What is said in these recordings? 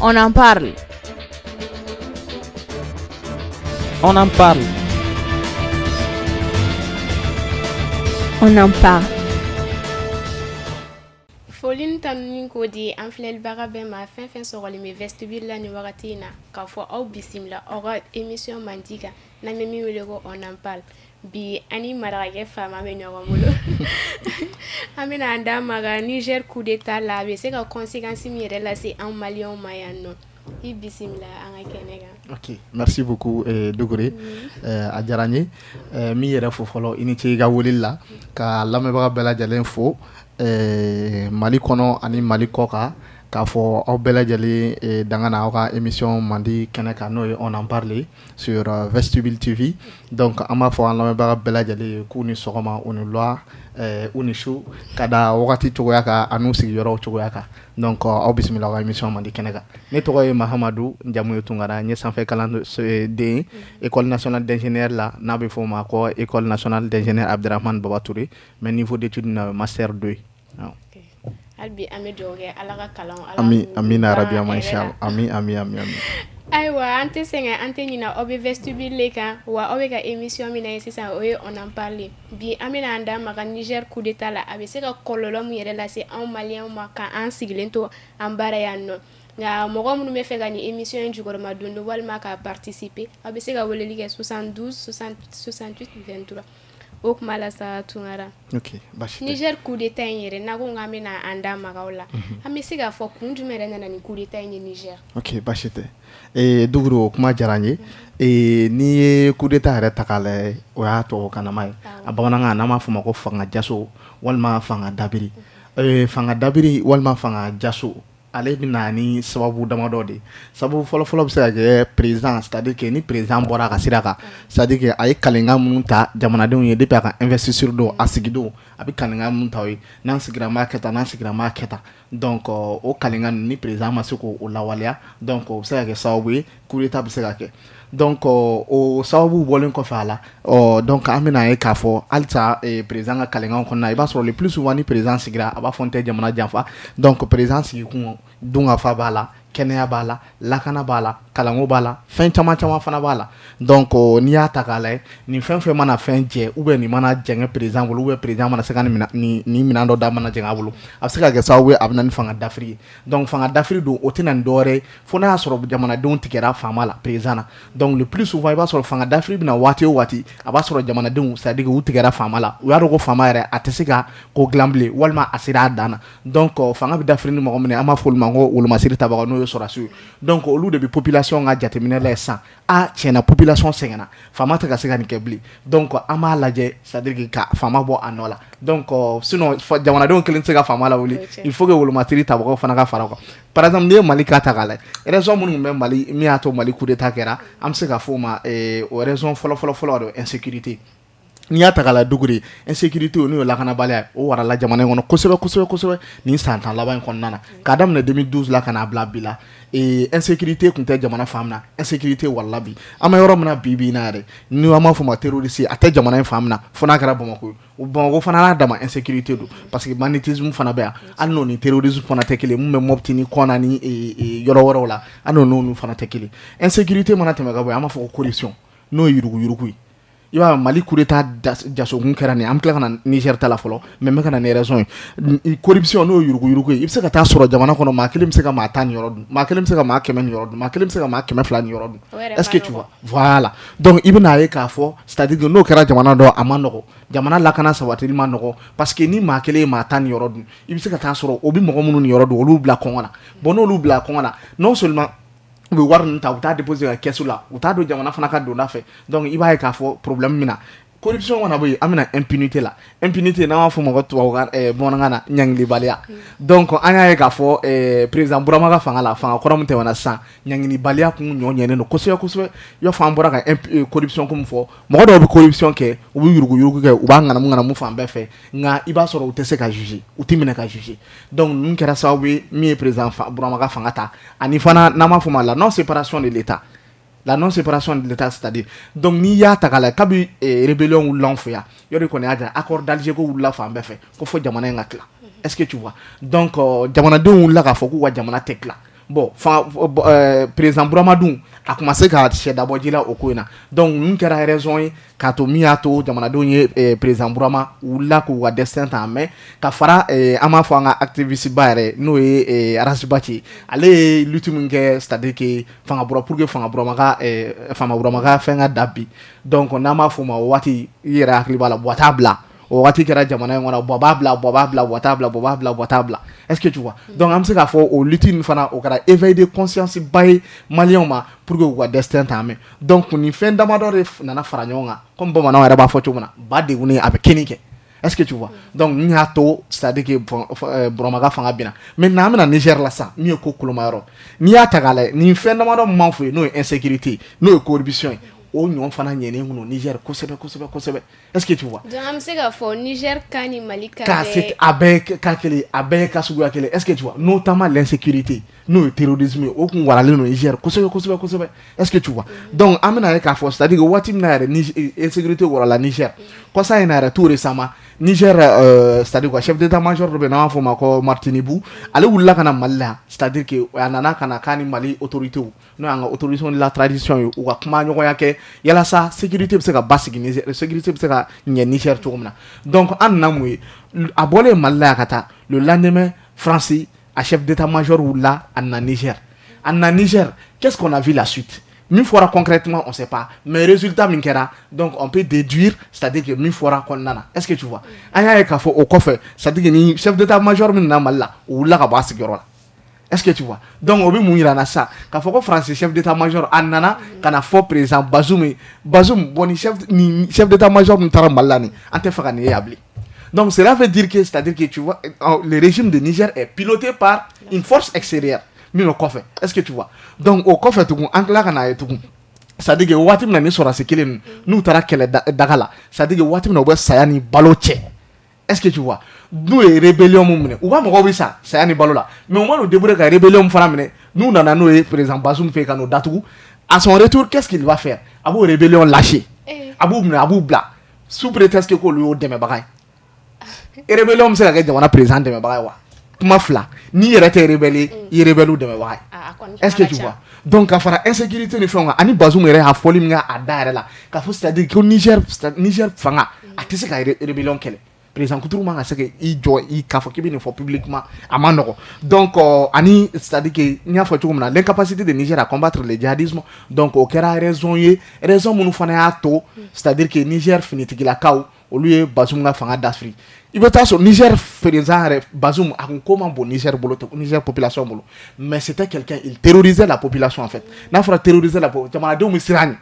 On en parle. On en parle. On en parle. Folin tanunin ko di an filɛlibaga bɛɛ ma fɛn fɛn sɔgɔlen bɛ vestibule la ni wagati in na k'a fɔ aw bisimila aw ka émission man di kan n'an bɛ min wele ko on en parle bi ani marakakɛ faama bɛ ɲɔgɔn bolo an bɛna an da maga Niger coup d'état la a bɛ se ka conséquence min yɛrɛ lase an maliyɛnw ma yan nɔ i bisimila an ka kɛnɛ kan. Ok, merci beaucoup Dogore. A diyara n ye min yɛrɛ fo fɔlɔ i ni ce i ka weleli la ka lamɛnbaga bɛɛ lajɛlen fo Mali kɔnɔ ani Mali kɔ kan k'a fɔ aw bɛɛ lajɛlen dangana aw ka émission mandi kɛnɛ kan n'o ye on en parle sur Vestibule TV. Donc an b'a fɔ an lamɛnbaga bɛɛ lajɛlen k'u ni sɔgɔma u ni loi u ni su ka da wagati cogoya kan ani u sigiyɔrɔw cogoya kan. Donc aw bisimila aw ka émission mandi kɛnɛ kan. Ne tɔgɔ ye Mahamadu n jamu ye Tunkara n ye sanfɛ kalan den école nationale d'ingénieur la n'a bɛ fɔ o ma ko école nationale d'ingénieur Abdrahamane Baba Touré mais niveau d'étude na master 2. Albi an bɛ dugawu kɛ ala ka kalan amina rabi inshallah ami ayiwa an tɛ sɛgɛn an tɛ ɲinɛ aw bɛ vestibule kan wa aw bɛ ka émission min na ye sisan o ye on en parle bi an bɛna an da maga Niger coup d'état la a bɛ se ka kɔlɔlɔ min yɛrɛ lase anw maliyɛnw ma kan an sigilen to an baara yan nɔ nka mɔgɔ minnu bɛ fɛ ka nin émission in jukɔrɔma don walima ka participer aw bɛ se ka weleli kɛ 72 68 23 o kuma la sa Tunkara. Ok, basi tɛ. Niger coup d'état in yɛrɛ n'a ko k'an bɛna an da maga o la an bɛ se k'a fɔ kun jumɛn yɛrɛ nana ni coup d'état in ye Niger. Ok, basi tɛ. Duguro o kuma diyara n ye n'i ye coup d'état yɛrɛ ta k'a lajɛ o y'a tubabukanama ye a bamanankan n'an b'a fɔ o ma ko fanga jaso walima fanga dabiri fanga dabiri walima fanga jaso ale bɛna ni sababu damadɔ de sababu fɔlɔfɔlɔ bɛ se ka kɛ président c'est-à-dire que ni président bɔra a ka sira kan c'est-à-dire que a ye kalikan minnu ta jamanadenw ye depuis a ka investiture don a sigidon a bɛ kalikan minnu ta o ye n'an sigira an b'a kɛ tan n'an sigira an b'a kɛ tan donc o kalikan ni président ma se k'o lawaleya donc o bɛ se ka kɛ sababu ye coup d'état bɛ se ka kɛ donc o sababu bɔlen kɔfɛ a la donc an bɛna ye k'a fɔ halisa président ka kalikanw kɔnɔna i b'a sɔrɔ le plus souvent ni président sigira a b'a fɔ n tɛ jamana janfa donc président sigikun dunkafa b'a la kɛnɛya b'a la lakana b'a la kalanko b'a la fɛn caman caman fana b'a la donc n'i y'a ta k'a lajɛ nin fɛn fɛn mana fɛn jɛ ou bien nin mana jɛngɛ président bolo ou bien président mana se ka nin minɛn dɔ da mana jɛngɛ a bolo a bɛ se ka kɛ sababu ye a bɛ na ni fanga dafiri ye donc fanga dafiri don o tɛ na ni dɔwɛrɛ ye fo n'a y'a sɔrɔ jamanadenw tigɛra faama la président na donc le plus souvent i b'a sɔrɔ fanga dafiri bɛna waati o waati a b'a sɔrɔ jamanadenw c'est à dire u tigɛra faama la u y'a dɔn ko faama yɛrɛ a tɛ se ka ko dilan bilen walima a sera a dan na donc fanga bɛ dafiri ni mɔgɔ min ye an b'a fɔ olu ma ko wolomasiri tabaga n'o ye sɔrɔdasiw ye donc olu de bɛ population ka jateminɛ la sisan tiɲɛna population sɛgɛnna faama tɛ ka se ka nin kɛ bilen donc an b'a lajɛ c'est à dire que ka faama bɔ a nɔ la donc sinon jamanadenw kelen tɛ se ka faama lawuli il faut que wolomasiri tabagaw fana ka fara o kan par exemple n'i ye Mali ka ta k'a lajɛ raison minnu bɛ Mali min y'a to Mali coup d'état kɛra an bɛ se ka fɔ o ma o raison fɔlɔ de insécurité n'i y'a ta k'a lajɛ Duguri insécurité n'o ye lakanabaliya o warala jamana in kɔnɔ kosɛbɛ nin san tan laban in kɔnɔna na k'a daminɛ 2012 la ka n'a bila bi la insécurité tun tɛ jamana fan min na insécurité warala bi an bɛ yɔrɔ min na bi na yɛrɛ ni an b'a fɔ o ma terroriste a tɛ jamana in fan min na fo n'a kɛra Bamako ye Bamako fana n'a dama insécurité don parce que banditisme fana bɛ yan hali n'o ni terrorisme fana tɛ kelen mun bɛ Mopti ni Kɔna ni yɔrɔ wɛrɛw la hali n'olu fana tɛ kelen insécurité mana tɛmɛ ka bɔ yen an b'a fɔ ko corruption n'o ye yuruguyurugu ye i b'a Mali coup d'état jasokun kɛra nin an bɛ tila ka na Niger ta la fɔlɔ mais n bɛ ka na ni raison ye corruption n'o ye yuruguyurugu ye i bɛ se ka taa sɔrɔ jamana kɔnɔ maa kelen bɛ se ka maa 10 nin yɔrɔ dun maa kelen bɛ se ka maa 100 nin yɔrɔ dun maa kelen bɛ se ka maa 200 nin yɔrɔ dun est-ce que tu vois voilà donc i bɛna ye k'a fɔ c'est-à-dire que n'o kɛra jamana dɔ a ma nɔgɔ jamana lakana sabatili ma nɔgɔ parce que ni maa kelen ye maa 10 nin yɔrɔ dun i bɛ se ka taa sɔrɔ o bɛ mɔgɔ minnu nin yɔrɔ dun olu bila kɔngɔ na bon n'olu bila kɔngɔ na non seulement u bɛ wari ninnu ta u t'a déposer ka kɛsu la u t'a don jamana fana ka donda fɛ donc i b'a ye k'a fɔ problème min na corruption mana bɔ yen an bɛna impunité la impunité n'an b'a fɔ o ma ko tubabukan bamanankan na ɲangilibaliya donc an y'a ye k'a fɔ président Burama ka fanga la fanga kɔrɔ min tɛmɛna sisan ɲangilibaliya kun ɲɔɲɛnen don kosɛbɛ i b'a fɔ an bɔra ka corruption ko min fɔ mɔgɔ dɔw bɛ corruption kɛ u bɛ yuruguyurugu kɛ u b'a ŋanamu fan bɛɛ fɛ nka i b'a sɔrɔ u tɛ se ka juger u tɛ minɛ ka juger donc ninnu kɛra sababu ye min ye président Burama ka fanga ta ani fana n'an b'a fɔ o ma la non séparation de l'État la non-séparation de l'État, c'est-à-dire donc n'i y'a ta k'a lajɛ kabi rébellion wulila an fɛ yan yɔrɔ kɔni y'a jira accord d'Alger ko wulila fan bɛɛ fɛ ko fɔ jamana in ka tila est-ce que tu vois donc jamanadenw wulila k'a fɔ k'u ka jamana tɛ tila bon président Bouramadou a commencé ka chef d'abord la o ko ina donc nous kɛra raison ye ka to min y'a to jamanadenw ye président Bourama wulila k'u ka destin ta mais ka fara an m'a fɔ an ka activiste ba yɛrɛ n'o ye Arasibachi ale ye lutte min kɛ c'est-à-dire que fanga Bourama pour que fanga Bourama ka fɛn ka dabi donc n'an b'a fɔ o ma o waati i yɛrɛ hakili b'a la bɔ t'a bila o waati kɛra jamana in kɔnɔ bɔ b'a bila est-ce que tu vois donc an bɛ se k'a fɔ o lutte in fana o kɛra éveil de conscience ba ye maliyɛnw ma pour que u ka destin ta mɛn donc nin fɛn damadɔ de nana fara ɲɔgɔn kan comme bamananw yɛrɛ b'a fɔ cogo min na ba degunnen a bɛ kini kɛ est-ce que tu vois donc n y'a to c'est-à-dire que Bourama ka fanga binna maintenant an bɛna Niger la sisan min ye ko kolomayɔrɔ n'i y'a ta k'a lajɛ nin fɛn damadɔ min m'an fɔ yen n'o ye insécurité n'o ye corruption ye o ɲɔgɔn fana ɲɛnen kun Niger kosɛbɛ est-ce que tu vois donc an bɛ se k'a fɔ Niger ka ni Mali ka a bɛɛ ka kelen a bɛɛ ka suguya kelen est-ce que tu vois notamment l'insécurité n'o ye terrorisme ye o kun waralen no Niger kosɛbɛ est-ce que tu vois donc an bɛna ye k'a fɔ c'est-à-dire que waati min na yɛrɛ insécurité warala Niger kɔsa in na yɛrɛ tout récemment Niger c'est-à-dire quoi chef d'état-major dɔ bɛ n'an b'a fɔ o ma ko Martinibu ale wulila ka na Mali la c'est-à-dire que a nana ka na k'a ni Mali autorité n'o y'an ka autorité de la tradition ye u ka kuma ɲɔgɔnya kɛ yalasa sécurité bɛ se ka basigi Niger sécurité bɛ se ka ɲɛ Niger cogo min na donc an nana mun ye a bɔlen Mali la ka taa le lendemain France a chef d'état-major wulila a nana Niger qu'est-ce qu'on a vu la suite min fɔra concrètement on sait pas mais résultat min kɛra donc on peut déduire c'est-à-dire que min fɔra kɔnɔna na est-ce que tu vois an y'a ye k'a fɔ o kɔfɛ c'est-à-dire que ni chef d'état-major min nana Mali la o wulila ka bɔ a sigiyɔrɔ la est-ce que tu vois donc o bɛ mun yira na sa k'a fɔ ko France chef d'état-major a nana ka na fɔ président Bazoum bon ni chef d'état-major min taara Mali la nin an tɛ fɛ ka nin ye yan bilen donc cela veut dire que c'est-à-dire que tu vois le régime de Niger est piloté par une force extérieure min o kɔfɛ est-ce que tu vois donc o kɔfɛ tugun an tila ka n'a ye tugun c'est-à-dire que waati min na ni sɔrɔdasi kelen n'u taara kɛlɛ daga la c'est-à-dire que waati min na u bɛ saya ni balo cɛ est-ce que tu vois n'u ye rébellion mun minɛ u ka mɔgɔw bɛ sa saya ni balo la mais u man'u débrouiller ka rébellion fana minɛ n'u nana n'o ye président Bazoum fɛ ka n'o datugu à son retour qu'est-ce qu'il va faire a b'o rébellion lâcher a b'u minɛ a b'u bila sous prétexte que k'olu y'o dɛmɛbaga ye rébellion bɛ se ka kɛ jamana président dɛmɛbaga ye wa kuma fila n'i yɛrɛ tɛ rebelle i ye rebelle dɛmɛbaga ye est-ce que tu vois donc ka fara insécurité ni fɛnw kan ani Bazoum yɛrɛ y'a fɔli min kɛ a da yɛrɛ la k'a fɔ c'est-à-dire ko Niger fanga a tɛ se ka rébellion kɛlɛ président Couture man ka se k'i jɔ k'a fɔ k'i bɛ nin fɔ publiquement a ma nɔgɔn donc ani c'est-à-dire que n y'a fɔ cogo min na l'incapacité de Niger à combattre le djihadisme donc o kɛra raison minnu fana y'a to c'est-à-dire que Niger finitigilakaw olu ye Bazoum ka fanga dasiri i bɛ taa sɔrɔ Niger président yɛrɛ Bazoum a kun ko man bon Niger bolo Niger population bolo mais c'était quelqu'un il terrorisait la population en fait n'a fɔra terroriser la population jamanadenw bɛ siran ɲɛ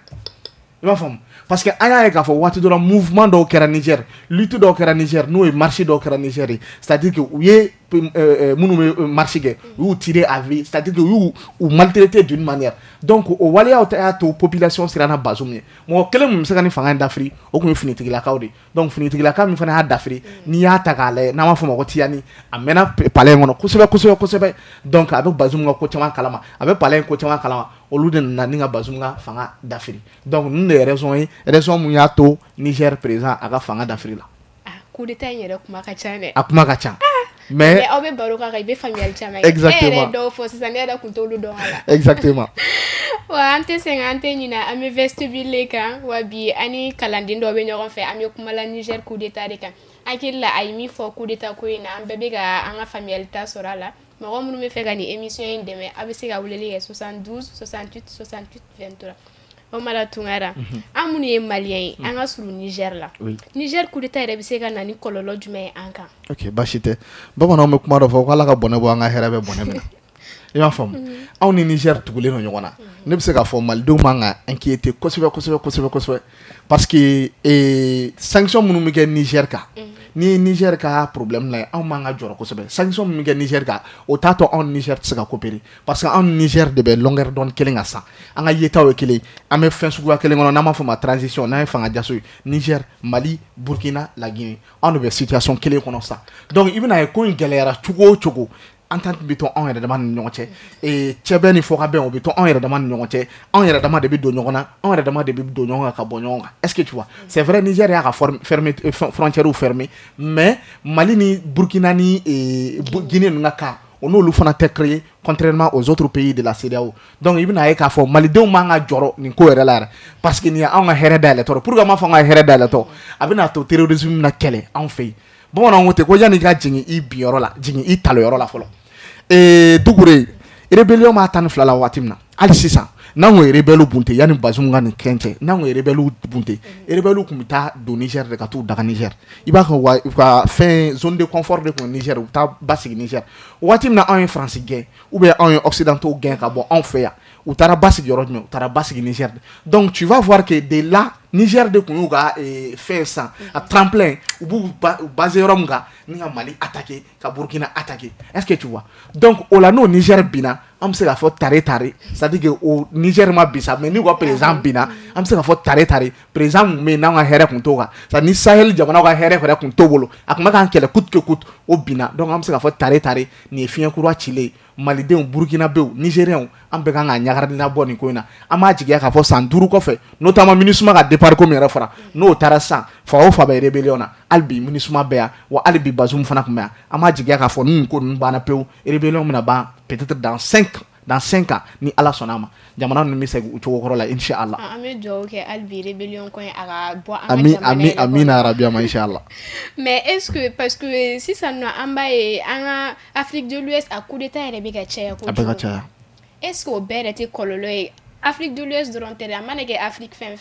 i b'a faamu parce que an y'a ye k'a fɔ waati dɔ la mouvement dɔw kɛra Niger lutte dɔw kɛra Niger n'o ye marche dɔw kɛra Niger ye c'est-à-dire que u ye minnu bɛ marche kɛ u y'u tirer à vue c'est-à-dire que u y'u maltraiter d'une manière donc o waleyaw y'a to population siranna Bazoum ɲɛ mɔgɔ kelen min bɛ se ka nin fanga in dafiri o tun ye finitigilakaw de donc finitigilaka min fana y'a dafiri n'i y'a ta k'a lajɛ n'an b'a fɔ o ma ko Tiyani a mɛnna palais in kɔnɔ kosɛbɛ donc a bɛ Bazoum ka ko caman kalama a bɛ palais in ko caman kalama olu de nana ni ka Bazoum ka fanga dafiri donc ninnu de ye raison mun y'a to Niger président a ka fanga dafiri la coup d'état in yɛrɛ kuma ka ca dɛ a kuma ka ca mais aw bɛ baro k'a kan i bɛ faamuyali caman exactement e yɛrɛ dɔw fɔ sisan ne yɛrɛ kun t'olu dɔn a la exactement wa an tɛ sɛgɛn an tɛ ɲinɛ an bɛ vestibule kan wa bi ani kalanden dɔw bɛ ɲɔgɔn fɛ an bɛ kuma la Niger coup d'état de kan hakili la a ye min fɔ coup d'état ko in na an bɛɛ bɛ ka an ka faamuyalita sɔrɔ a la mɔgɔ minnu bɛ fɛ ka nin émission in dɛmɛ a bɛ se ka weleli kɛ 72 68 23 o mala tungara an minnu ye maliyɛn ye an ka surun Niger la Niger coup d'état yɛrɛ bɛ se ka na ni kɔlɔlɔ jumɛn ye an kan ok baasi tɛ bamananw bɛ kuma dɔ fɔ ko Ala ka bɔnɛ bɔ an ka hɛrɛ bɛ bɔnɛ minɛ i y'a faamu anw ni Niger tugulen don ɲɔgɔn na ne bɛ se k'a fɔ malidenw man ka inquiéter kosɛbɛ parce que sanction minnu bɛ kɛ Niger kan ni Niger ka problème la anw man ka jɔrɔ kosɛbɛ sanction min bɛ kɛ Niger kan o t'a to anw Niger tɛ se ka coopérer parce que anw Niger de bɛ longueur d'onde kelen kan san an ka yetaw ye kelen an bɛ fɛn suguya kelen kɔnɔ n'an b'a fɔ ma transition n'an ye fanga jaso ye Niger Mali Burkina la Guinée anw de bɛ situation kelen kɔnɔ sa donc i bɛna ye ko in gɛlɛyara cogo o cogo entente bɛ to anw yɛrɛ dama ni ɲɔgɔn cɛ cɛ bɛɛ ni fɔka bɛn o bɛ to anw yɛrɛ dama ni ɲɔgɔn cɛ anw yɛrɛ dama de bɛ don ɲɔgɔn na anw yɛrɛ dama de bɛ don ɲɔgɔn kan ka bɔ ɲɔgɔn kan est-ce que tu vois c'est vrai Niger y'a ka frontières fermées mais Mali ni Burkina ni Guinée ninnu ka cas on n'olu fana tɛ créé contrairement aux autres pays de la CEDEAO. Donc i bɛna ye k'a fɔ malidenw man ka jɔrɔ nin ko yɛrɛ la yɛrɛ parce que nin ye anw ka hɛrɛ dayɛlɛtɔ pour que an m'a fɔ an ka hɛrɛ dayɛlɛtɔ a bɛna to terrorisme na kɛlɛ anw fɛ yen bamananw ko ten ko yanni i ka jigin i binyɔrɔ la jigin i taliyɔrɔ la fɔlɔ Dugure rébellion ma 12 la waati min na hali sisan n'an ko rebelle bunte yani Bazoum ka nin kɛn cɛ n'an ko rebelle bunte rebelle kun bɛ taa don Niger de ka t'u daga Niger i b'a ka ka fɛn zone de confort de kun Niger u taa basigi Niger waati min na anw ye France gɛn ou bien anw ye occidentaux gɛn ka bɔ anw fɛ yan u taara basigi yɔrɔ jumɛn u taara basigi Niger donc tu vas voir que de là Niger de kun y'u ka fɛn san a tremplin u b'u basé yɔrɔ min kan ni ka Mali attaquer ka Burkina attaquer est-ce que tu vois donc o la n'o Niger binna an bɛ se k'a fɔ tare c'est-à-dire que o Niger ma bisa mais ni ko président binna an bɛ se k'a fɔ tare président mun bɛ yen n'an ka hɛrɛ kun t'o kan c'est-à-dire ni Sahel jamanaw ka hɛrɛ yɛrɛ kun t'o bolo a kun bɛ k'an kɛlɛ coûte que coûte o binna donc an bɛ se k'a fɔ tare nin ye fiɲɛ kura cilen malidenw burkinabéw nigériens an bɛɛ kan ka ɲagarili labɔ nin ko in na an b'a jigiya k'a fɔ san 5 kɔfɛ notamment MINUSMA ka départ ko min yɛrɛ fɔra n'o taara sisan fa o fa bɛ rébellion na hali bi MINUSMA bɛ yan wa hali bi Bazoum fana kun bɛ yan an b'a jigiya k'a fɔ nin ko ninnu banna pewu rébellion bɛna ban peut-être dans 5 ans ni Ala sɔnna a ma jamana ninnu bɛ segin u cogo kɔrɔ la inchallah an bɛ dugawu kɛ hali bi rébellion ko in a ka bɔ an ka jamana in na amina arabi ama inchallah mais est-ce que parce que sisan nɔ an b'a ye an ka Afrique de l'Ouest a coup d'état yɛrɛ bɛ ka caya kojugu est-ce que o bɛɛ yɛrɛ tɛ kɔlɔlɔ ye Afrique de l'Ouest dɔrɔn tɛ dɛ a mana kɛ Afrique fɛn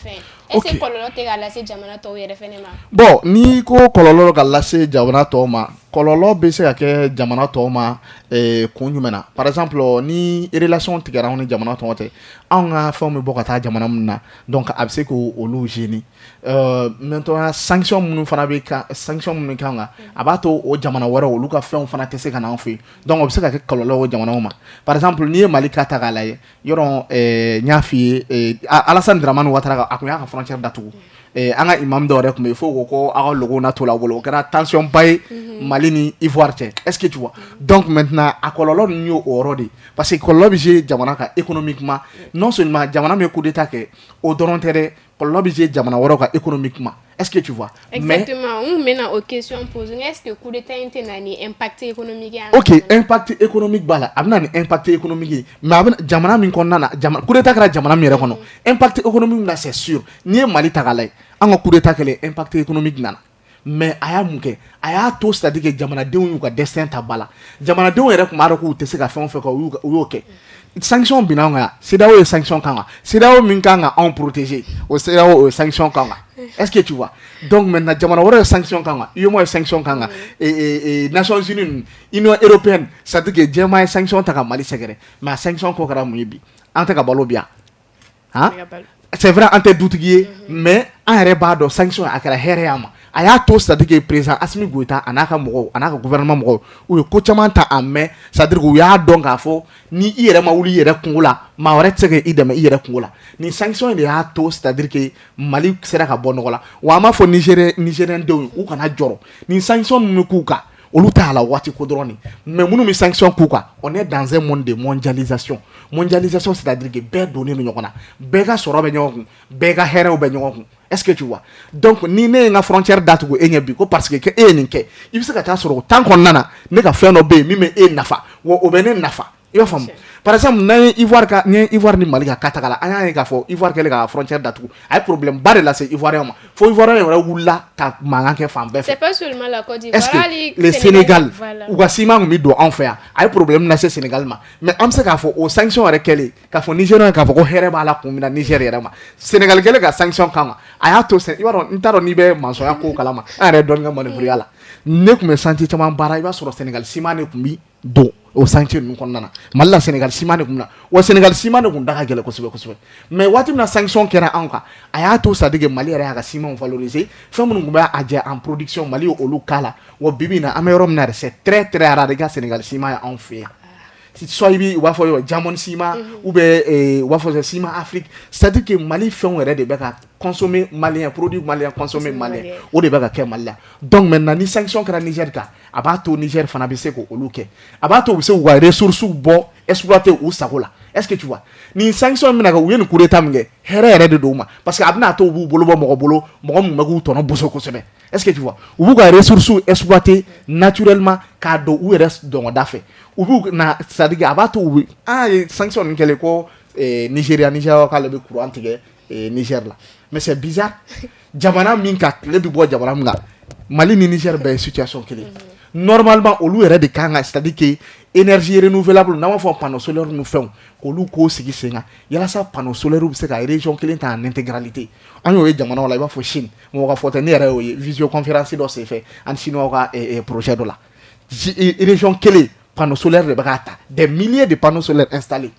est-ce que kɔlɔlɔ tɛ ka lase jamana tɔw yɛrɛ fɛnɛ ma bon ni ko kɔlɔlɔ ka lase jamana tɔw ma kɔlɔlɔ bɛ se ka kɛ jamana tɔw ma kun jumɛn na par exemple ni relation tigɛra anw ni jamana tɔw cɛ anw ka fɛnw bɛ bɔ ka taa jamana minnu na donc a bɛ se k'olu gêner maintenant sanction minnu fana bɛ kan sanction minnu kan kan a b'a to o jamana wɛrɛw olu ka fɛnw fana tɛ se ka na anw fɛ yen donc o bɛ se ka kɛ kɔlɔlɔ o jamanaw ma par exemple n'i ye Mali ka ta k'a lajɛ yɔrɔ n y'a f'i ye Alassane Dramane Ouattara a kun y'a ka frontière datugu an ka imam dɔ yɛrɛ kun bɛ yen fo ko aw ka logo na to la bolo o kɛra tension ba ye Mali ni Ivoire cɛ est-ce que tu vois donc maintenant a kɔlɔlɔ ninnu y'o yɔrɔ de parce que kɔlɔlɔ bɛ jouer jamana kan économiquement non seulement jamana min ye coup d'état kɛ o dɔrɔn tɛ dɛ kɔlɔlɔ bɛ jouer jamana wɛrɛw kan économiquement est-ce que tu vois exactement on mena aux questions posées est-ce que coup d'état in tɛ na ni impact économique ye ok impact économique b'a la a bɛ na ni impact économique ye mais a bɛ jamana min kɔnɔna na jamana coup d'état kɛra jamana min yɛrɛ kɔnɔ impact économique na c'est sûr n'i ye Mali ta k'a lajɛ an ka coup d'état kɛlen impact économique nana mais a y'a mun kɛ a y'a to c'est-à-dire que jamanadenw y'u ka destin ta ba la jamanadenw yɛrɛ tun b'a dɔn k'u tɛ se ka fɛn o fɛn kɛ u y'o kɛ sanction binna anw kan yan CEDEAO ye sanction kan kan CEDEAO min kan ka anw protéger o CEDEAO o ye sanction kan kan est-ce que tu vois donc maintenant jamana wɛrɛ ye sanction kan kan UEMOA ye sanction kan kan Nations Unies Union européenne c'est-à-dire que diɲɛmaa ye sanction ta ka Mali sɛgɛrɛ mais a sanction ko kɛra mun ye bi an tɛ ka balo bi yan han c'est vrai an tɛ dutigi ye mais an yɛrɛ b'a dɔn sanction a kɛra hɛrɛ y'an ma a y'a to c'est-à-dire que président Assimi Goïta a n'a ka mɔgɔw a n'a ka gouvernement mɔgɔw u ye ko caman ta en main c'est-à-dire que u y'a dɔn k'a fɔ ni i yɛrɛ ma wuli i yɛrɛ kungo la maa wɛrɛ tɛ se k'i dɛmɛ i yɛrɛ kungo la nin sanction de y'a to c'est-à-dire que Mali sera ka bɔ nɔgɔ la wa an b'a fɔ Nigérien denw u kana jɔrɔ nin sanction minnu k'u kan olu t'a la waati ko dɔrɔn de mais minnu bɛ sanction k'u kan on est dans un monde de mondialisation c'est-à-dire que bɛɛ donnen don ɲɔgɔn na bɛɛ ka sɔrɔ bɛ ɲɔgɔn kun bɛɛ ka hɛrɛw bɛ ɲɔgɔn kun est-ce que tu vois donc ni ne ye n ka frontière datugu e ɲɛ bi ko parce que e ye nin kɛ i bɛ se ka taa sɔrɔ o temps kɔnɔna na ne ka fɛn dɔ bɛ yen min bɛ e nafa wa o bɛ ne nafa i b'a faamu par exemple n'an ye Ivoire ni Mali ka cas ta k'a la an y'a ye k'a fɔ Ivoire kɛlen ka frontière datugu a ye problème ba de lase Ivoirien ma fo Ivoirien yɛrɛ wulila ka mankan kɛ fan bɛɛ fɛ c'est pas seulement la Côte d'Ivoire est-ce que le Sénégal u ka ciment kun bɛ don anw fɛ yan a ye problème lase Sénégal ma mais an bɛ se k'a fɔ o sanction yɛrɛ kɛlen k'a fɔ Nigérien k'a fɔ ko hɛrɛ b'a la kun min na Niger yɛrɛ ma Sénégal kɛlen ka sanction kan ma a y'a to i b'a dɔn n t'a dɔn n'i bɛ mansɔnya ko kalama an yɛrɛ dɔɔnin ka manipulé la ne tun bɛ chantier caman baara i b'a sɔrɔ Sénégal ciment de tun bɛ don o chantier ninnu kɔnɔna na Mali la Sénégal ciment de tun bɛ na wa Sénégal ciment de tun da ka gɛlɛn kosɛbɛ mais waati min na sanction kɛra anw kan a y'a to c'est-à-dire que Mali yɛrɛ y'a ka ciment valoriser fɛn minnu tun bɛ a jɛ en production Mali ye olu k'a la wa bi bi in na an bɛ yɔrɔ min na yɛrɛ c'est très très rare de ka Sénégal ciment ye anw fɛ yan soit i b'a fɔ Diamond ciment ou bien u b'a fɔ ciment Afrique c'est-à-dire que Mali fɛnw yɛrɛ de bɛ ka consommer malien produit malien consommer malien o de bɛ ka kɛ Mali la donc maintenant ni sanction kɛra Niger kan a b'a to Niger fana bɛ se k'olu kɛ a b'a to u bɛ se k'u ka ressources bɔ exploiter u sago la est-ce que tu vois ni sanction mina ka u ye ni coup d'état min kɛ hɛrɛ yɛrɛ de don ma parce que a bɛna to u b'u bolo bɔ mɔgɔ bolo mɔgɔ min bɛ k'u tɔnɔ boso kosɛbɛ est-ce que tu vois u b'u ka ressources exploiter naturellement k'a don u yɛrɛ dɔngɔda fɛ u b'u na c'est-à-dire a b'a to u bɛ an ye sanction nin kɛlen ko Nigeria k'ale bɛ courant tigɛ Niger la mais c'est bizarre jamana min ka tile bɛ bɔ jamana min kan Mali ni Niger bɛɛ ye situation kelen normalement olu yɛrɛ de kan ka c'est-à-dire que énergie renouvelable n'a pas fɔ panneau solaire nu fɛnw k'olu k'o sigi sen kan yalasa panneau solaire bɛ se ka région kelen ta en intégralité an y'o ye jamana la i b'a fɔ Chine mɔgɔ ka fɔ tɛ ne yɛrɛ y'o ye visioconférence dɔ senfɛ an chinois ka projet dɔ la région kelen panneau solaire de bɛ k'a ta des milliers de panneaux solaires installés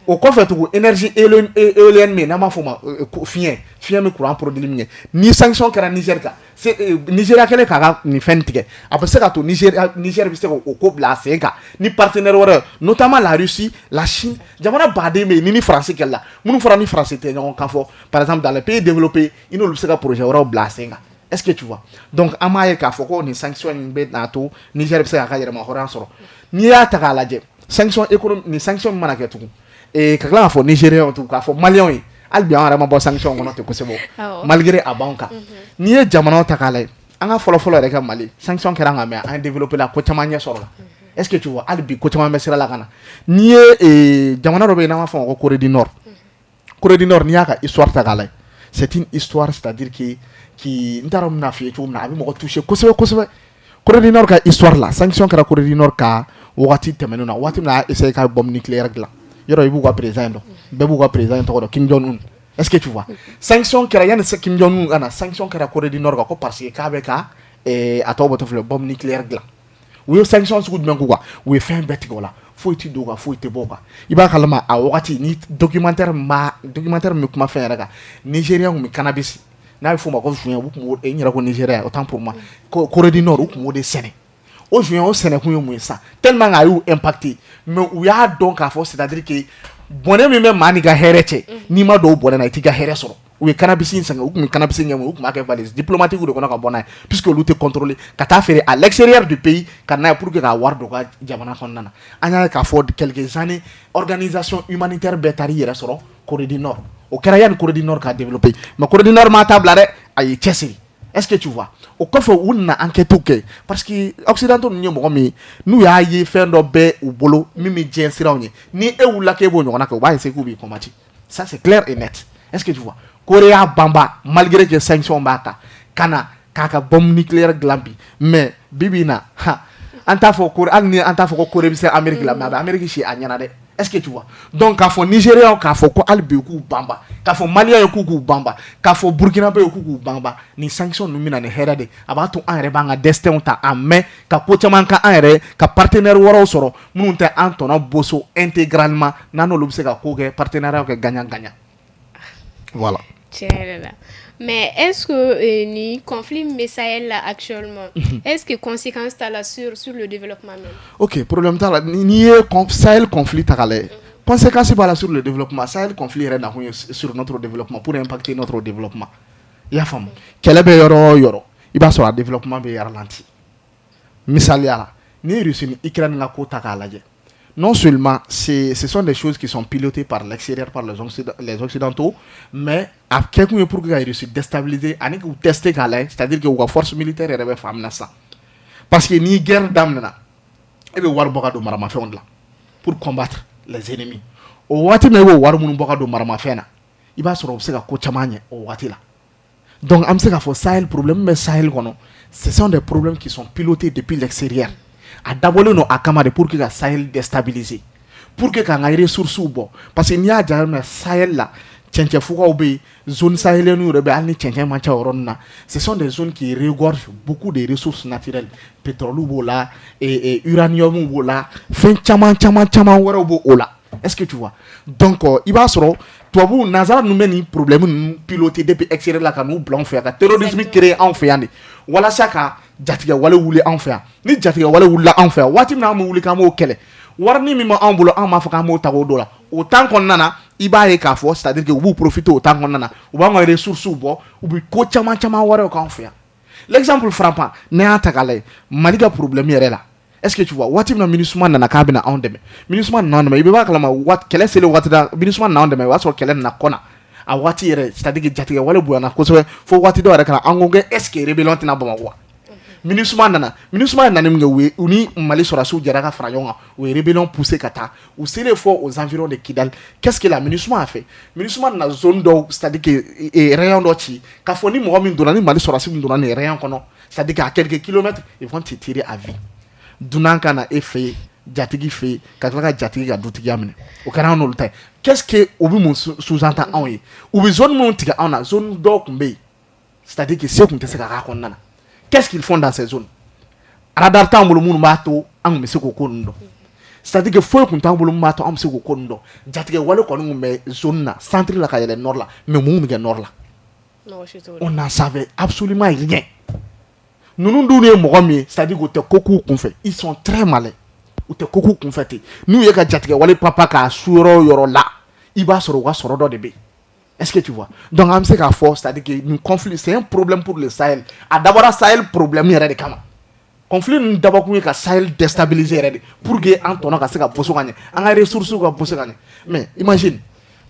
o kɔfɛ tugun énergie éolienne min n'an b'a fɔ ma fiɲɛ bɛ courant produit min kɛ ni sanction kɛra Niger kan Nigeria kɛlen k'a ka nin fɛn tigɛ a bɛ se ka to Niger bɛ se k'o ko bila a sen kan ni partenaire wɛrɛ notamment la Russie la Chine jamana baden bɛ yen ni Faransi kɛlɛ la minnu fɔra ni Faransi tɛ ɲɔgɔn kan fɔ par exemple dans les pays développés i n'olu bɛ se ka projet wɛrɛw bila a sen kan est-ce que tu vois donc an b'a ye k'a fɔ ko nin sanction in bɛ n'a to Niger bɛ se k'a ka yɛrɛma hɔrɔnya sɔrɔ n'i y'a ta k'a lajɛ sanction économique ni sanction min mana kɛ tugun ka tila k'a fɔ Nigériens tu k'a fɔ Maliens ye hali bi an yɛrɛ ma bɔ sanction kɔnɔ ten kosɛbɛ malgré a b'anw kan n'i ye jamanaw ta k'a lajɛ an ka fɔlɔ yɛrɛ kɛ Mali sanction kɛra nka mais an ye développé la ko caman ɲɛ sɔrɔ la est-ce que tu vois hali bi ko caman bɛ sira la ka na n'i ye jamana dɔ bɛ yen n'an b'a fɔ o ma ko Corée du Nord n'i y'a ka histoire ta k'a lajɛ c'est une histoire c'est-à-dire qui n t'a dɔn n bɛna f'i ye cogo min na a bɛ mɔgɔ toucher kosɛbɛ Corée du Nord ka histoire la sanction kɛra Corée du Nord ka wagati tɛmɛnen na waati min na a essayé ka bombe nucléaire dilan yɔrɔ i b'u ka président dɔn bɛɛ b'u ka président tɔgɔ dɔn Kim Jong-un est-ce que tu vois sanction kɛra yanni Kim Jong-un ka na sanction kɛra Corée du Nord kan ko parce que k'a bɛ ka a tɔgɔ bɔtɔ filɛ bombe nucléaire dilan u ye sanction sugu jumɛn k'u kan u ye fɛn bɛɛ tigɛ o la foyi tɛ don o kan foyi tɛ bɔ o kan i b'a kalama a wagati ni documentaire min bɛ kuma fɛn yɛrɛ kan Nigérien kun bɛ cannabis n'a bɛ f'o ma ko juin u tun b'o n yɛrɛ ko Nigéria autant pour moi Corée du Nord u tun b'o de sɛnɛ o juin o sɛnɛ kun ye mun ye sa tellement a y'u impacté mais u y'a dɔn k'a fɔ c'est-à-dire que bɔnɛ min bɛ maa ni ka hɛrɛ cɛ n'i ma don o bɔnɛ na i t'i ka hɛrɛ sɔrɔ u ye cannabis in sɛgɛn u tun bɛ cannabis ɲɛmu u tun b'a kɛ valise diplomatique de kɔnɔ ka bɔ n'a ye puisque olu tɛ contrôler ka taa feere à l'extérieur du pays ka n'a ye pour que k'a wari don u ka jamana kɔnɔna na an y'a ye k'a fɔ quelques années organisation humanitaire bɛɛ taar'i yɛrɛ sɔrɔ Corée du Nord o kɛra yanni Corée du Nord k'a développer mais Corée du Nord m'a ta bila dɛ a y'i cɛsiri est-ce que tu vois o kɔfɛ u nana enquête kɛ parce que occidentaux ninnu ye mɔgɔ min ye n'u y'a ye fɛn dɔ bɛ u bolo min bɛ diɲɛ siraw ɲɛ ni e wulila k'e b'o ɲɔgɔnna kɛ u b'a essayer k'u b'i combattre ça c'est clair et net est-ce que tu vois Corée y'a banba malgré que sanction b'a ta ka na k'a ka bombe nucléaire dilan bi mais bi in na an t'a fɔ Corée hali ni an t'a fɔ ko Corée bɛ se Amérique la mais a bɛ Amérique si a ɲɛna dɛ est-ce que tu vois donc k'a fɔ Nigériens k'a fɔ ko hali bi u k'u banba k'a fɔ Maliens ye k'u banba k'a fɔ Burkinabé ye k'u banba ni sanction ninnu bɛna ni hɛrɛ de a b'a to an yɛrɛ b'an ka destin ta en main ka ko caman k'an yɛrɛ ka partenaire wɛrɛw sɔrɔ minnu tɛ an tɔnɔ boso intégralement n'an n'olu bɛ se ka ko kɛ partenariat kɛ gagnant-gagnant voilà. Tiens là. Mais est-ce que ni conflit mais Sahel là actuellement, est-ce que conséquence t'as là sur le développement même? Ok, problème t'as là ni Sahel conflit t'as là. Conséquence pas là sur le développement. Sahel conflit est là sur notre développement pour impacter notre développement. Il y a femme. Quel est yoro il va sur le développement be ralenti. Misalia là, ni Russie ni Ukraine na ko t'as là. Non seulement ce sont des choses qui sont pilotées par l'extérieur, par les Occidentaux, mais à quelqu'un pour que la Russie déstabiliser, ou tester c'est-à-dire que la force militaire est femme ça. Parce que ni guerre d'âme et le war boka do marama là pour combattre les ennemis. Au wati me wo war mun boka do marama fena. Il va se retrouver à ko chamanye au wati là. Donc am se ka fo Sahel problème mais Sahel kono, ce sont des problèmes qui sont pilotés depuis l'extérieur. A d'abord no akamade pour que la Sahel déstabiliser pour que quand les ressources bon parce que n'y a jamais Sahel là tchenche fuka obe zone sahélienne ou rebe alni tchenche mancha oronna ce sont des zones qui regorgent beaucoup de ressources naturelles pétrole ou là et uranium ou là fin chama wara ou là est-ce que tu vois donc il va sur toi vous nazara nous mène problème nous piloter depuis extérieur là quand nous blanc faire terrorisme créé en fait yani wala saka jatiga wala wuli en fait ni jatiga wala wula en fait wati na mo wuli kamo kele warni mi mo en bolo en ma faka mo tago dola autant qu'on nana iba e ka fo c'est-à-dire que vous profitez autant qu'on nana ou ba ngay ressources bo ou bi ko chama wara ko en fait l'exemple frappant ne atakale maliga problème yere là est-ce que tu vois waati min na MINUSMA nana k'a bɛna anw dɛmɛ MINUSMA nana anw dɛmɛ i bɛɛ b'a kalama kɛlɛ selen waati da MINUSMA nana anw dɛmɛ o y'a sɔrɔ kɛlɛ nana kɔna a waati yɛrɛ c'est-à-dire que jatigɛ wale bonyana kosɛbɛ fo waati dɔ yɛrɛ kana an ko kɛ est-ce que rébellion tɛna Bamakɔ wa MINUSMA nana min kɛ u ni Mali sɔrɔsiw jɛra ka fara ɲɔgɔn kan u ye rébellion poussé ka taa u selen fɔ aux environs de Kidal qu'est-ce que la MINUSMA a fait MINUSMA nana zone dɔw c'est-à-dire que rayon dɔ ci k'a fɔ ni mɔgɔ min donna ni Mali sɔrɔsiw min donna nin rayon kɔnɔ c'est-à-dire qu'à quelques kilomètres ils vont te tirer à vie dunan ka na e fɛ yen jatigi fɛ yen ka tila ka jatigi ka dutigiya minɛ o kɛra an n'olu ta ye qu'est-ce que u bɛ mun sous-entend anw ye u bɛ zone minnu tigɛ anw na zone dɔw tun bɛ yen c'est-à-dire que se tun tɛ se ka k'a kɔnɔna na qu'est-ce qu'ils font dans ces zones radar t'an bolo minnu b'a to an tun bɛ se k'o ko ninnu dɔn c'est-à-dire que foyi tun t'an bolo min b'a to an bɛ se k'o ko ninnu dɔn jatigɛ wale kɔni tun bɛ zone na centre la ka yɛlɛ nord la mais mun bɛ kɛ nord la on n'en savait absolument rien ninnu dun ye mɔgɔ min ye c'est-à-dire que u tɛ ko k'u kunfɛ ils sont très malins u tɛ ko k'u kunfɛ ten n'u ye ka jatigɛ wale papa k'a su yɔrɔ o yɔrɔ la i b'a sɔrɔ u ka sɔrɔ dɔ de bɛ yen est-ce que tu vois donc an bɛ se k'a fɔ c'est-à-dire que nin conflit c'est un problème pour le Sahel a dabɔra Sahel problème yɛrɛ de kama conflit ninnu dabɔkun ye ka Sahel déstabiliser yɛrɛ de pour que an tɔnɔ ka se ka bɔso ka ɲɛ an ka ressources ka bɔso ka ɲɛ mais imagine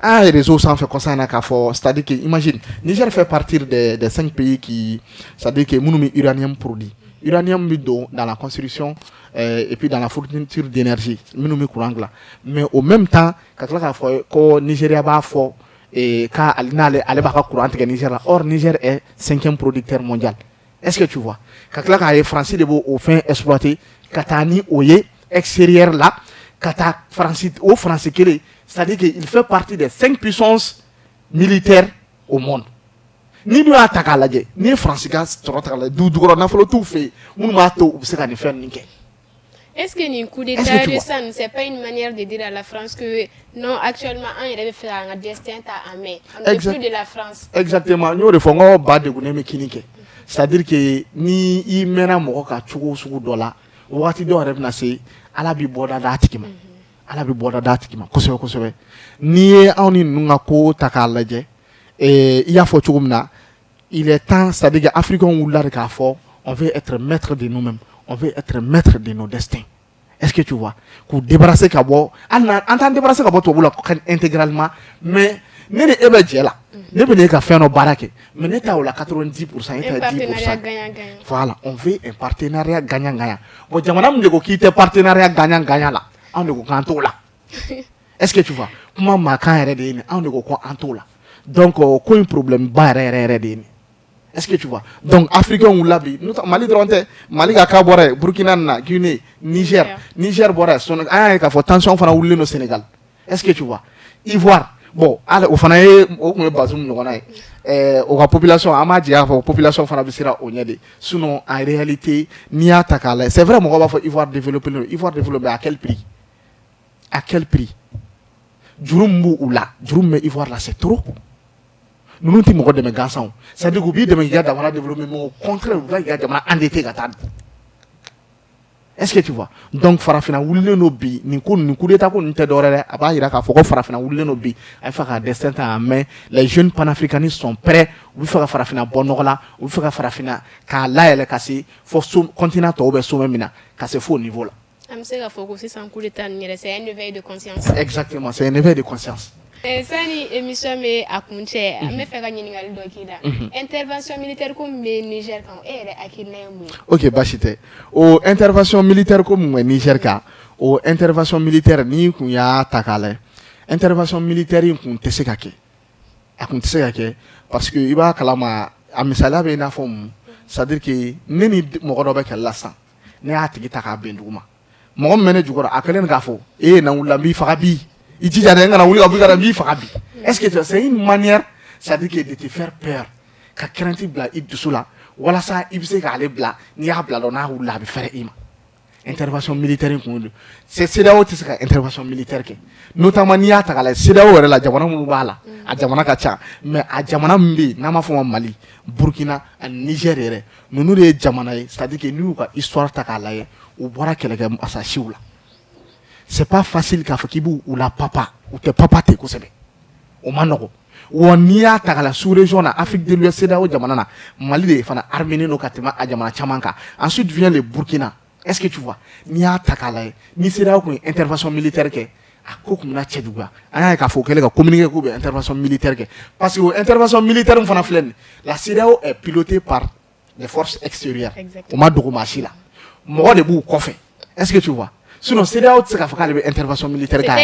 un réseau sanfɛ concernant k'a fɔ c'est-à-dire que imagine Niger fait partie des 5 pays qui c'est-à-dire que minnu bɛ uranium produit uranium bɛ don dans la construction et puis dans la fourniture d'énergie minnu bɛ courant dilan mais au même temps ka tila k'a fɔ ko Nigeria b'a fɔ n'ale b'a ka courant tigɛ Niger la or Niger est 5e producteur mondial est-ce que tu vois ka tila k'a ye France de b'o fɛn exploiter ka taa ni o ye extérieur la ka taa France kelen c'est-à-dire qu'il fait partie des 5 puissances militaires au monde ni dun y'a ta k'a lajɛ ni ye France ka sɔrɔ ta k'a lajɛ dugukɔrɔ nafolo t'u fɛ yen minnu b'a to u bɛ se ka nin fɛn ninnu kɛ. Est-ce que le coup d'État récent, c'est pas une manière de dire à la France que non, actuellement, on irait faire un destin à main. On n'est plus de la France. Exactement. Nous refondons bas de Gouné Kinike. C'est-à-dire que ni i mena moko ka chugo sugu dola, wati do revna se ala bi boda datikima. Ala bi boda datikima. Kosebe. Ni auni nunga ko takalaje il y a fo chugumna. Il est temps, c'est-à-dire que Africain ou là ka fo, on veut être maître de nous-mêmes. On veut être maître de nos destins. Est-ce que tu vois? Pour débarrasser Kabo, en tant débarrasser Kabo, tu intégralement, mais ne ne ebe jela. Ne venez qu'à faire nos baraques. Mais ne t'as la 90%, un partenariat gagnant-gagnant. Voilà, on veut un partenariat gagnant-gagnant. Bon, j'aimerais me dire qu'il partenariat gagnant-gagnant là. On ne go là. Est-ce que tu vois? Comment ma quand est on ne go là. Donc, quoi un problème bas est-ce que tu vois? Donc, Africain ou Labi, nous Mali Dronte, Mali Kakabore, Burkina, Guinée, Niger, Bore, son tension fana ou le Sénégal. Est-ce que tu vois? Ivoire, bon, allez, au fanaï, au bazoum, la population, Amadia, la population fana bisera au Niade. Sinon, en réalité, Nia Takala, c'est vrai, on va faire Ivoire développer à quel prix? À quel prix? Djurumbu ou là, Djurum Ivoire là, c'est trop. Nous nous timons de mes garçons. C'est-à-dire que de mes gars d'avoir développé, mais au contraire, vous avez endetté. Est-ce que tu vois? Donc, Farafina, vous voulez nos billes, nous coup d'état pour nous t'adorer, à part Iraka, faut que Farafina, vous voulez nos billes, à faire un destin à main. Les jeunes panafricanistes sont prêts, vous faites Farafina Bonorla, vous faites Farafina, car là, elle est cassée, faut continuer à tomber sur même, car c'est faux au niveau là. C'est un coup d'état, c'est un éveil de conscience. Exactement, c'est un éveil de conscience. Sani émission me akunche me fait gagner ngal do kida intervention militaire comme Niger kan akina mu OK bashite o intervention militaire comme Niger ka o intervention militaire ni kun ya takale intervention militaire kun tesekake akun tesekake parce que iba kalama a misala be na fom c'est-à-dire que neni mo do be kala san ne atigi taka benduma mo mene jugora akalen gafo na ulambi farabi. Est-ce que c'est une manière, c'est-à-dire de te faire peur, qu'à craindre bla là, voilà ça, il sait qu'aller bla, ni à bla l'on ou la faire ima. Intervention militaire c'est là où tu sais intervention militaire notamment ni à ta c'est là où la jamana mubala, à jamana kacha, mais à jamana mbi, nama fuma Mali, Burkina, et Niger, nous les jamana, c'est-à-dire que nous histoire ta kalaye ou boire quelqu'un à sa chioula. C'est pas facile qu'à Fakibu ou la papa ou tes papa te kosebe o manoko wonia ta la sous-région na Afrique de l'Ouest da o jamana na Mali de fana Arménie no katima a jamana chamanka ensuite vient le Burkina Est-ce que tu vois? Ni a takala ni sera ko intervention militaire ke a ko kumna cheduga aya ka fo kele ka communiquer ko intervention militaire ke parce que intervention militaire fana flen la CEDEAO est pilotée par les forces extérieures o ma dogo machila mo de bu kofe. Est-ce que tu vois? Sinon CEDEAO c'est ka fa ka intervention militaire ka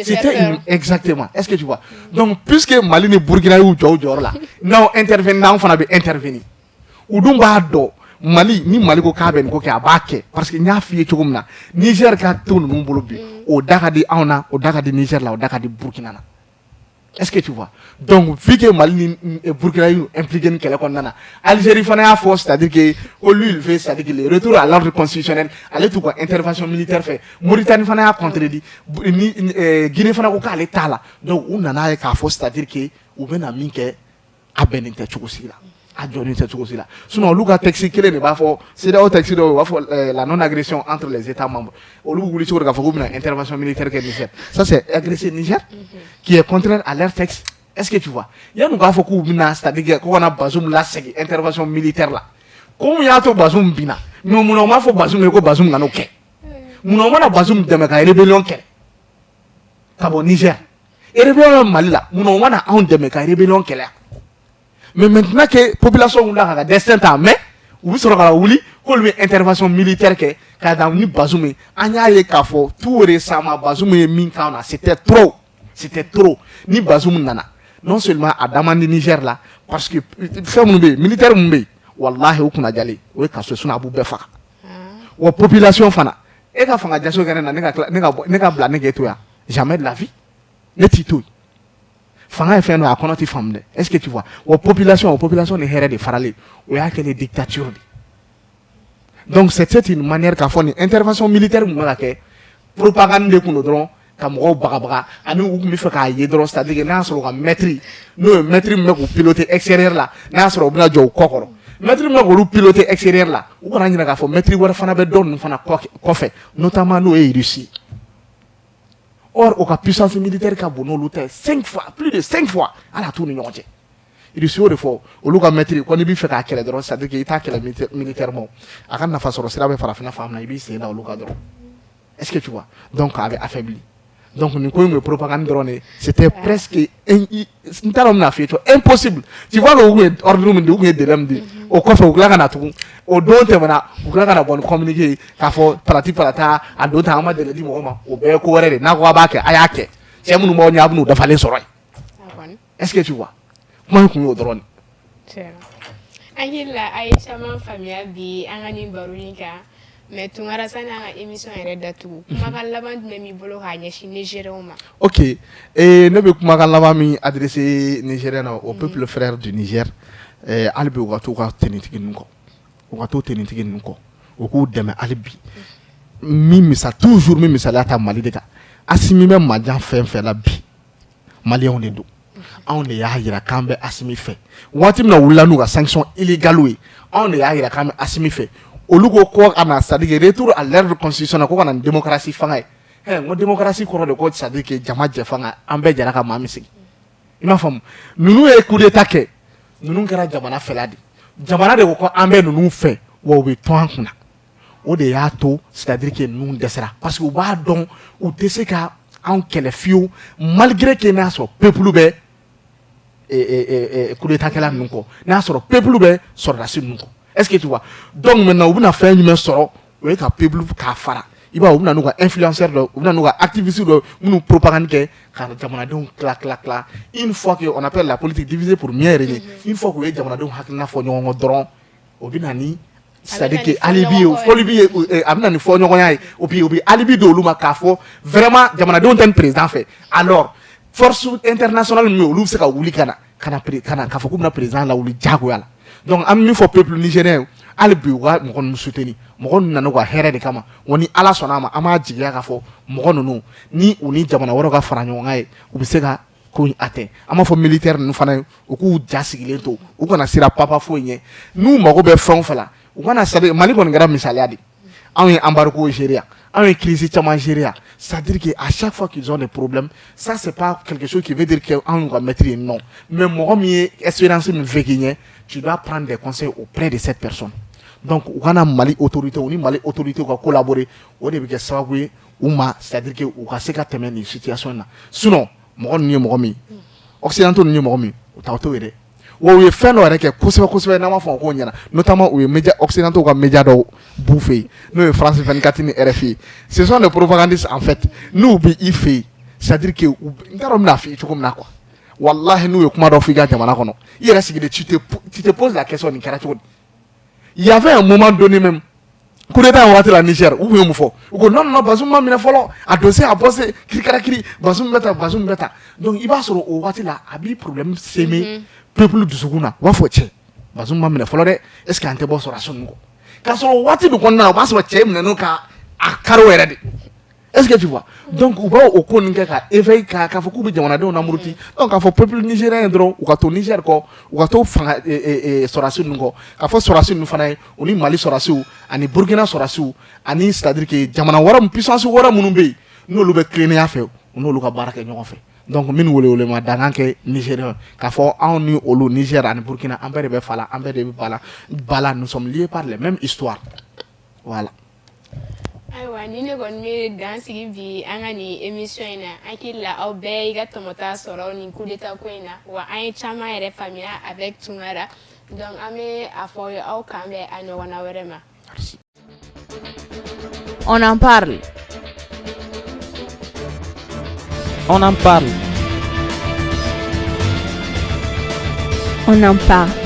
c'était exactement. Est-ce que tu vois? Donc puisque Mali ni Burkina ou jor là non intervenant fana be intervenir ou dum ba do Mali ni Mali ko ka ben ko ke abake parce que nya fiye chogumna Niger ka tonu numbolo bi o daga di auna o daga di Niger la o daga di Burkina na. Est-ce que tu vois? Donc vu que Mali et Burkina sont impliqués dans quelle condamna Algérie fana a force, c'est-à-dire que lui il veut, c'est-à-dire que le retour à l'ordre constitutionnel allait tout quoi intervention militaire fait Mauritanie fana a contredit Guinée fana ko ka l'état là donc on nana ka force, c'est-à-dire que ou ben aminke a beninte chogosila a donné cette chose là. Sinon, le texte qui est pas c'est là texte la non-agression entre les États membres. Au lieu de dire qu'il y a une intervention militaire que Niger. Ça c'est agresser Niger qui est contraire à leur texte. Est-ce que tu vois? Il y a nous faut c'est-à-dire qu'on a Bazoum là c'est intervention militaire là. Comme il y a tout Bazoum bina. Mais mon faut Bazoum ko Bazoum na ok. Mon na Bazoum de me rébellion ke. Kabo Niger. Et rébellion Mali là. Mon na on de me rébellion ke là. Mais maintenant que la population a destin à mais ou sera ouli ko lui intervention militaire que quand ni Bazoum anya ye kafo tout récemment Bazoum min kana c'était trop ni Bazoum nana non seulement à demander Niger là parce que militaire mumbe wallahi o kuna jale o ka so suna abu befa wa population fana e ka fanga jaso gana ne ka bla ne geto ya jamais de la vie ne titouille fanga fait no akonoti famde. Est-ce que tu vois? Aux population ni here de farale ou ya que les dictatures. Donc c'est une manière qu'a fait une intervention militaire ke propagande de kuno dron ka mo bagabaga anu ou mi fa ka yedro c'est-à-dire na so ka maîtrise no maîtrise me ko piloter extérieur là na so bna jo kokoro maîtrise me ko piloter extérieur là ou ko na nyina ka fo maîtrise wara fana be don fana ko fait notamment no e Russie. Or, la puissance militaire a bono l'outé 5 fois, plus de 5 fois, à la tour de l'Union. Il est sûr de fois, au lieu de mettre, quand il fait qu'à drone, c'est-à-dire qu'il est militairement. À quand la façon, c'est la même femme, c'est dans le cadre. Est-ce que tu vois? Donc, avait affaibli. Donc, nous avons une propagande drone, c'était presque impossible. Tu vois, le ordre de l'homme, au coffre, au glas, au don au glas, bon communiquer, car faut pratique par la ta, à d'autres amas de l'dit moment, au béo coré, n'a pas bac, ayake. C'est mon nom, nous de fallait sur. Est-ce que tu vois? Moi, je suis au drone. Angela, Aïcha, ma famille, bi, angani barunika. Mais tu as raison à émission redatu. Magal laban de mi bolo hanya chez Nigeria. Ok. Et ne veux magal laban mi adresser Nigérian au peuple frère du Niger. Albi ou gato ka tenitigi nuko. Ou gato tenitigi nuko. Ou ko deme albi. Mi misa toujours mi misa lata Mali de ka. Asimi même madjan fait la bi. Mali on est do. On est ya yira kambe asimi fait. Wati na wula nu ga sanction illégale. On est ya yira kambe asimi fait. Au lieu de c'est-à-dire retour à l'ordre constitutionnel qu'on a une démocratie fanga mon démocratie qu'on de quoi c'est-à-dire que jama jefanga ambe jaraka mamisi ima fam nous coup d'état que nous kera jamana feladi jamana de ko ambe nous fait wo be ton kuna o de yato c'est-à-dire que nous desera parce que ou ba don ou teseka en quel fiu malgré que na so peuple be coup d'état que là nous ko na so peuple be sur la sur nous. Est-ce que tu vois? Donc maintenant, on a fait une humain sort, on est capable de faire. Il va on a nous influenceur, on a nous activiste, nous propagande que car jamanadon clac. Une fois que on appelle la politique divisée pour mieux régner, une fois que jamanadon hakna fo nyongo dron, obinani c'est-à-dire que alibi ou folibi amna ni fo nyongo yai, obi alibi do luma kafo, vraiment jamanadon ten président fait. Alors, force internationale me lu se ka wuli kana kafo kuma président la wuli jago yala. Donc ami fo peuple nigérien albi wa mo kon soutenir mo kon nanu ko here de kama woni ala sonama ama jiya ka fo mo kon no ni uni jamana woro ka fara nyonga e u bi se ka ko ate ama fo militaire nu fana u ku jasigile to u kana sira papa fo nye nu mo ko be fon fala u kana sabe mali kon ngara misali adi an embargo au Nigeria en crise au Nigeria, c'est-à-dire qu'à chaque fois qu'ils ont des problèmes, ça c'est pas quelque chose qui veut dire qu'on va maîtriser, non. Mais moi, espérance me fait gagner, tu dois prendre des conseils auprès de cette personne. donc u kana Mali autorité u ni Mali autorité ka collaborer o de bɛ kɛ sababu ye u ma c'est-à-dire que u ka se ka tɛmɛ nin situation na sinon mɔgɔ ninnu ye mɔgɔ min occidentaux ninnu ye mɔgɔ min u t'aw to ye dɛ wa u ye fɛn dɔ yɛrɛ kɛ kosɛbɛ n'an b'a fɔ o k'o ɲɛna notamment u ye média occidentaux ka média dɔw b'u fɛ yen n'o ye France 24 ni RFI ce sont des propagandistes en fait n'u bɛ i fɛ yen c'est-à-dire que n t'a dɔn n bɛna f'i ye cogo min na quoi wallahi n'u ye kuma dɔ f'i ka jamana kɔnɔ i yɛrɛ sigilen tu te poses la question nin kɛra cogo di il y avait un moment donné même coup d'état waati la Niger u kun ye mun fɔ u ko non Bazoum ma minɛ fɔlɔ a dossier a bossé kirikarakiri Bazoum bɛ ta donc i b'a sɔrɔ o waati la a b'i problème semer peuple dusukun na u b'a fɔ cɛ Bazoum ma minɛ fɔlɔ dɛ est ce que an tɛ bɔ sɔrɔdasi ninnu kɔ k'a sɔrɔ o waati de kɔnɔna na o b'a sɔrɔ cɛ minɛnen ka a kari o yɛrɛ de est ce que tu vois donc u b'o ko nin kɛ ka éveil k'a fɔ k'u bɛ jamanadenw namuruti donc k'a fɔ peuple nigérien ye dɔrɔn u ka to Niger kɔ u ka to fanga sɔrɔdasi ninnu kɔ k'a fɔ sɔrɔdasi ninnu fana ye u ni Mali sɔrɔdasiw ani Burkina sɔrɔdasiw ani c'est à dire que jamana wɛrɛ puissance wɛrɛ minnu bɛ yen n'olu bɛ tilennenya fɛ u n'olu ka baara kɛ ɲɔgɔn fɛ donc min wele ma dangan kɛ Nigérien k'a fɔ anw ni olu Niger ani Burkina an bɛɛ de bɛ fa la an bɛɛ de bɛ ba la nous sommes liés par les mêmes histoires voilà. Ayiwa ni ne kɔni bɛ dan sigi bi an ka nin émission in na an hakili la aw bɛɛ i ka tɔmɔta sɔrɔ nin coup d'état ko in na wa an ye caman yɛrɛ faamuya avec Tunkara donc an bɛ a fɔ aw ye aw k'an bɛn a ɲɔgɔnna wɛrɛ ma. On en parle. On en parle. On en parle.